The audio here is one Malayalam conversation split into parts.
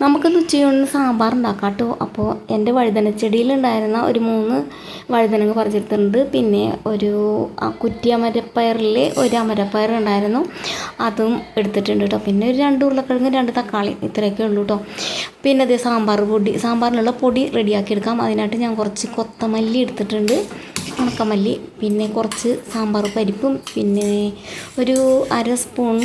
നമുക്കൊന്ന് ഉച്ചയൂണിന് സാമ്പാർ ഉണ്ടാക്കാം കേട്ടോ. അപ്പോൾ എൻ്റെ വഴുതനച്ചെടിയിലുണ്ടായിരുന്ന ഒരു 3 വഴുതനങ്ങ പറിച്ചെടുത്തിട്ടുണ്ട്. പിന്നെ ഒരു കുറ്റി അമരപ്പയറിൽ ഒരു അമരപ്പയർ ഉണ്ടായിരുന്നു, അതും എടുത്തിട്ടുണ്ട് കേട്ടോ. പിന്നെ ഒരു 2 ഉരുളക്കിഴങ്ങ് 2 തക്കാളി, ഇത്രയൊക്കെ ഉള്ളൂ കേട്ടോ. പിന്നെ അതേ സാമ്പാറിനുള്ള പൊടി റെഡിയാക്കി എടുക്കാം. അതിനായിട്ട് ഞാൻ കുറച്ച് കൊത്തമല്ലി എടുത്തിട്ടുണ്ട്, ഉണക്കമല്ലി, പിന്നെ കുറച്ച് സാമ്പാർ പരിപ്പും, പിന്നെ ഒരു 1/2 സ്പൂൺ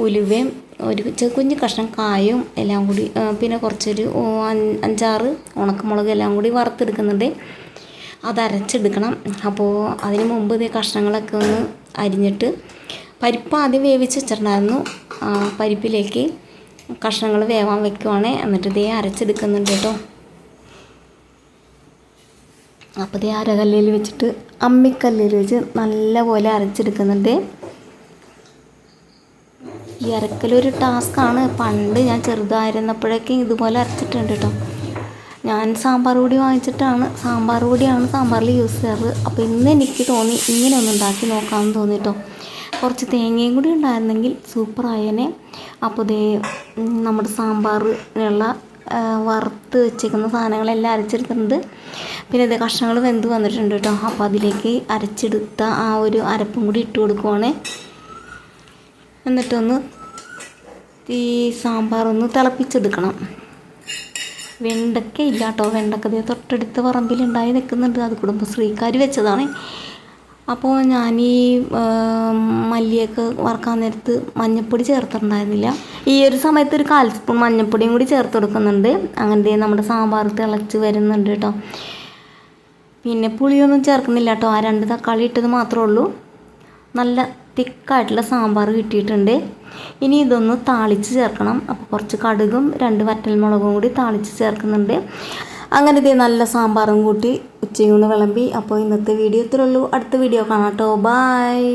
ഉലുവയും, ഒരു കുഞ്ഞ് കഷ്ണം കായും എല്ലാം കൂടി, പിന്നെ കുറച്ചൊരു 5-6 ഉണക്കമുളക് എല്ലാം കൂടി വറുത്തെടുക്കുന്നുണ്ട്. അത് അരച്ചെടുക്കണം. അപ്പോൾ അതിന് മുമ്പ് ഇതേ കഷ്ണങ്ങളൊക്കെ ഒന്ന് അരിഞ്ഞിട്ട് പരിപ്പ് ആദ്യം വേവിച്ച് വെച്ചിട്ടുണ്ടായിരുന്നു. പരിപ്പിലേക്ക് കഷ്ണങ്ങൾ വേവാൻ വെക്കുവാണ്. എന്നിട്ട് ഇതേ അരച്ചെടുക്കുന്നുണ്ട് കേട്ടോ. അപ്പോൾ ഇതേ അരകല്ലിൽ വെച്ചിട്ട് അമ്മിക്കല്ലിൽ വെച്ച് നല്ലപോലെ അരച്ചെടുക്കുന്നുണ്ട്. ഈ അരക്കലൊരു ടാസ്ക്കാണ്. പണ്ട് ഞാൻ ചെറുതായിരുന്നപ്പോഴേക്കും ഇതുപോലെ അരച്ചിട്ടുണ്ട് കേട്ടോ. ഞാൻ സാമ്പാർ പൊടി വാങ്ങിച്ചിട്ടാണ്, സാമ്പാർ പൊടിയാണ് സാമ്പാറിൽ യൂസ് ചെയ്യാറ്. അപ്പോൾ ഇന്ന് എനിക്ക് തോന്നി ഇങ്ങനെ ഒന്ന് ഉണ്ടാക്കി നോക്കാമെന്ന് തോന്നി കേട്ടോ. കുറച്ച് തേങ്ങയും കൂടി ഉണ്ടായിരുന്നെങ്കിൽ സൂപ്പറായേനെ. അപ്പോൾ ഇതേ നമ്മുടെ സാമ്പാറിനുള്ള വറുത്ത് വെച്ചേക്കുന്ന സാധനങ്ങളെല്ലാം അരച്ചെടുത്തിട്ടുണ്ട്. പിന്നെ ഇതേ കഷ്ണങ്ങൾ വെന്ത് വന്നിട്ടുണ്ട് കേട്ടോ. അപ്പോൾ അതിലേക്ക് അരച്ചെടുത്ത ആ ഒരു അരപ്പും കൂടി ഇട്ട് കൊടുക്കുവാണ്. എന്നിട്ടൊന്ന് ഈ സാമ്പാറൊന്ന് തിളപ്പിച്ചെടുക്കണം. വെണ്ടയ്ക്ക ഇല്ല കേട്ടോ. വെണ്ടയ്ക്ക തൊട്ടടുത്ത പറമ്പിലുണ്ടായി നിൽക്കുന്നുണ്ട്. അത് കുടുംബശ്രീക്കാർ വെച്ചതാണ്. അപ്പോൾ ഞാൻ ഈ മല്ലിയൊക്കെ വറക്കാൻ നേരത്ത് മഞ്ഞൾപ്പൊടി ചേർത്തിട്ടുണ്ടായിരുന്നില്ല. ഈ ഒരു സമയത്ത് ഒരു 1/4 സ്പൂൺ മഞ്ഞൾപ്പൊടിയും കൂടി ചേർത്ത് കൊടുക്കുന്നുണ്ട്. അങ്ങനെ നമ്മുടെ സാമ്പാർ തിളച്ച് വരുന്നുണ്ട് കേട്ടോ. പിന്നെ പുളിയൊന്നും ചേർക്കുന്നില്ല കേട്ടോ. ആ 2 തക്കാളി ഇട്ടത് മാത്രമേ ഉള്ളൂ. നല്ല തിക്കായിട്ടുള്ള സാമ്പാർ കിട്ടിയിട്ടുണ്ട്. ഇനി ഇതൊന്ന് താളിച്ച് ചേർക്കണം. അപ്പോൾ കുറച്ച് കടുകും 2 വറ്റൽമുളകും കൂടി താളിച്ച് ചേർക്കുന്നുണ്ട്. അങ്ങനെ ഇതേ നല്ല സാമ്പാറും കൂട്ടി ഉച്ചയൂണ് വിളമ്പി. അപ്പോൾ ഇന്നത്തെ വീഡിയോ ഇത്രേ ഉള്ളൂ. അടുത്ത വീഡിയോ കാണാം കേട്ടോ. ബായ്.